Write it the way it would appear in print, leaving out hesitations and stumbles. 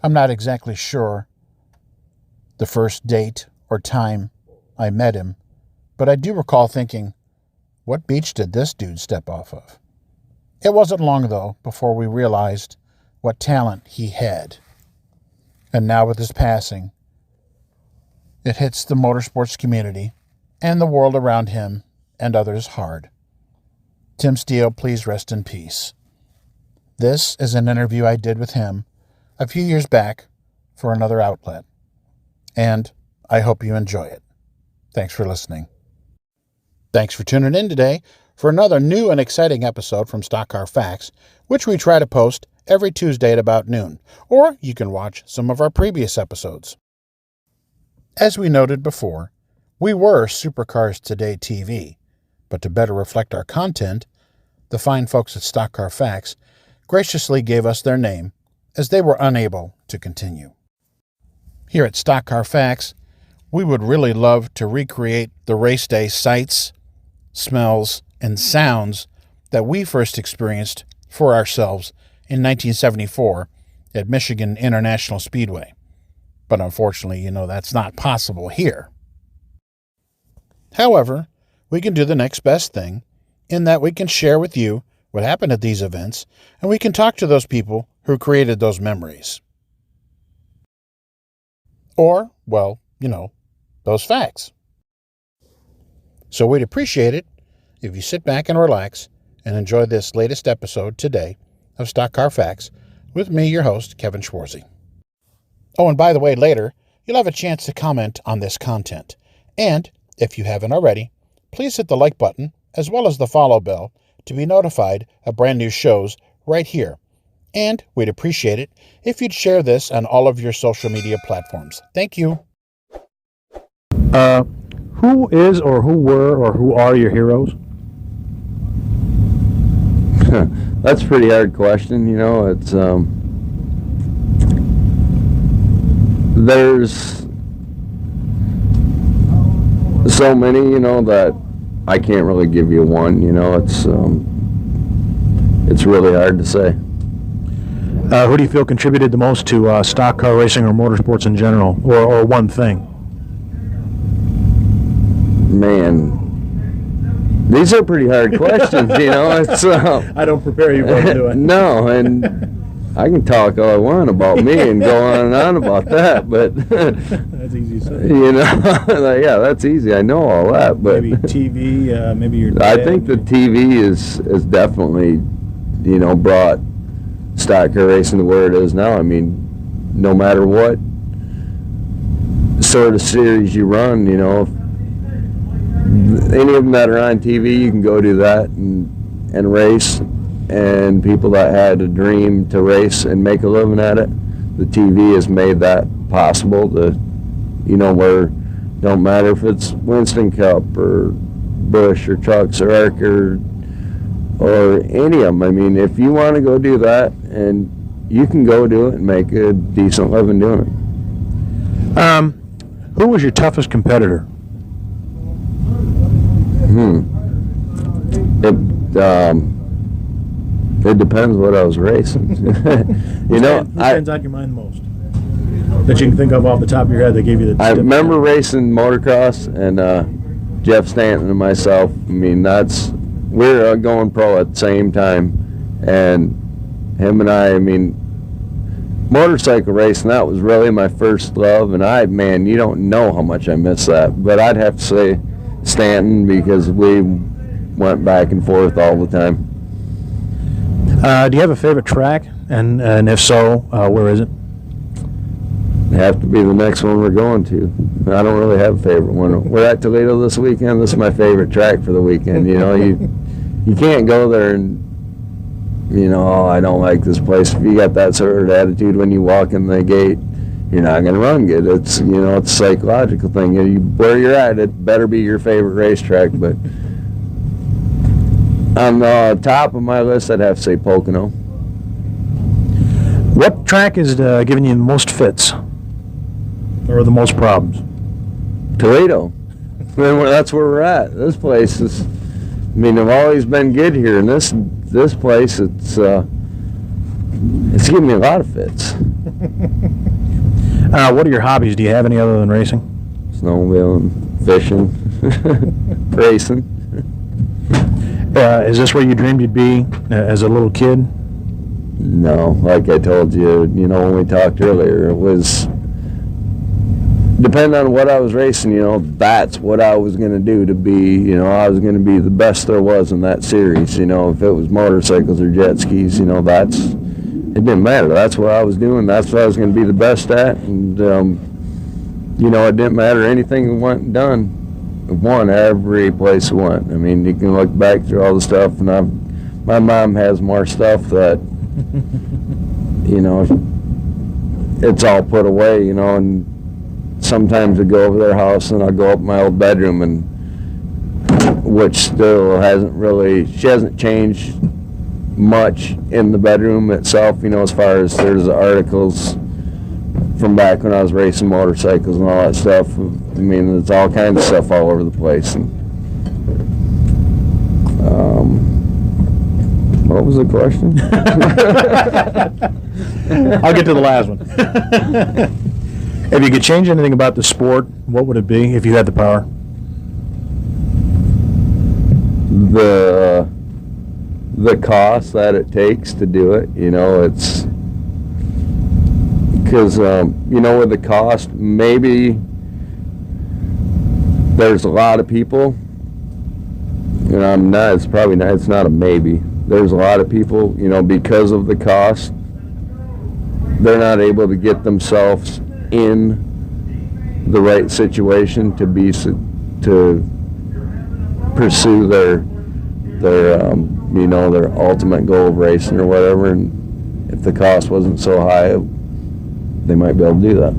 I'm not exactly sure the first date or time I met him, but I do recall thinking, what beach did this dude step off of? It wasn't long, though, before we realized what talent he had. And now with his passing, it hits the motorsports community and the world around him and others hard. Tim Steele, please rest in peace. This is an interview I did with him a few years back for another outlet, and I hope you enjoy it. Thanks for listening. Thanks for tuning in today for another new and exciting episode from Stock Car Facts, which we try to post every Tuesday at about noon, or you can watch some of our previous episodes. As we noted before, we were Supercars Today TV, but to better reflect our content, the fine folks at Stock Car Facts graciously gave us their name as they were unable to continue. Here at Stock Car Facts, we would really love to recreate the race day sights, smells, and sounds that we first experienced for ourselves in 1974 at Michigan International Speedway. But unfortunately, that's not possible here. However, we can do the next best thing in that we can share with you what happened at these events, and we can talk to those people who created those memories. Or, those facts. So we'd appreciate it if you sit back and relax and enjoy this latest episode today of Stock Car Facts with me, your host, Kevin Schwarzy. Oh, and by the way, later, you'll have a chance to comment on this content. And, if you haven't already, please hit the like button as well as the follow bell to be notified of brand new shows right here. And we'd appreciate it if you'd share this on all of your social media platforms. Thank you. Who is or who were or who are your heroes? That's a pretty hard question. It's there's so many, that I can't really give you one. It's really hard to say. Who do you feel contributed the most to stock car racing or motorsports in general, or one thing? Man, these are pretty hard questions. It's I don't prepare you for do it. No, and I can talk all I want about me and go on and on about that, but that's easy to say. Yeah, that's easy. I know all that, but maybe TV, maybe your dad. I think the TV is definitely, brought stock car racing to where it is now. I mean, no matter what sort of series you run, if any of them that are on TV, you can go do that and race. And people that had a dream to race and make a living at it, the TV has made that possible to, where don't matter if it's Winston Cup or Busch or Trucks or ARCA or any of them. I mean, if you want to go do that, and you can go do it and make a decent living doing it. Who was your toughest competitor? It depends what I was racing. Who stands on your mind most? That you can think of off the top of your head that gave you the... I remember racing motocross, and Jeff Stanton and myself, we were going pro at the same time, and him and I motorcycle racing, that was really my first love, and you don't know how much I miss that, but I'd have to say Stanton, because we went back and forth all the time. Do you have a favorite track? And if so, where is it? It'd have to be the next one we're going to. I don't really have a favorite one. We're at Toledo this weekend. This is my favorite track for the weekend. You can't go there and, I don't like this place. If you got that sort of attitude when you walk in the gate, you're not going to run good. It's, it's a psychological thing. Where you're at, it better be your favorite racetrack, but on the top of my list, I'd have to say Pocono. What track is giving you the most fits? Or the most problems? Toledo. That's where we're at. This place is, I've always been good here, and this place, it's giving me a lot of fits. What are your hobbies? Do you have any other than racing? Snowmobiling, fishing, racing. Is this where you dreamed you'd be as a little kid? No, like I told you, when we talked earlier, it was depending on what I was racing, that's what I was going to do to be, I was going to be the best there was in that series. If it was motorcycles or jet skis, it didn't matter. That's what I was doing. That's what I was going to be the best at. And, it didn't matter anything that went done. It won every place it went. I mean, you can look back through all the stuff, and my mom has more stuff that, it's all put away, and sometimes I go over their house and I'll go up my old bedroom, and which still she hasn't changed much in the bedroom itself, as far as there's articles from back when I was racing motorcycles and all that stuff. I mean, there's all kinds of stuff all over the place. And what was the question? I'll get to the last one. If you could change anything about the sport, what would it be if you had the power? The cost that it takes to do it, it's because with the cost, maybe there's a lot of people, it's not a maybe. There's a lot of people, because of the cost, they're not able to get themselves in the right situation to pursue their ultimate goal of racing or whatever. And if the cost wasn't so high, they might be able to do that.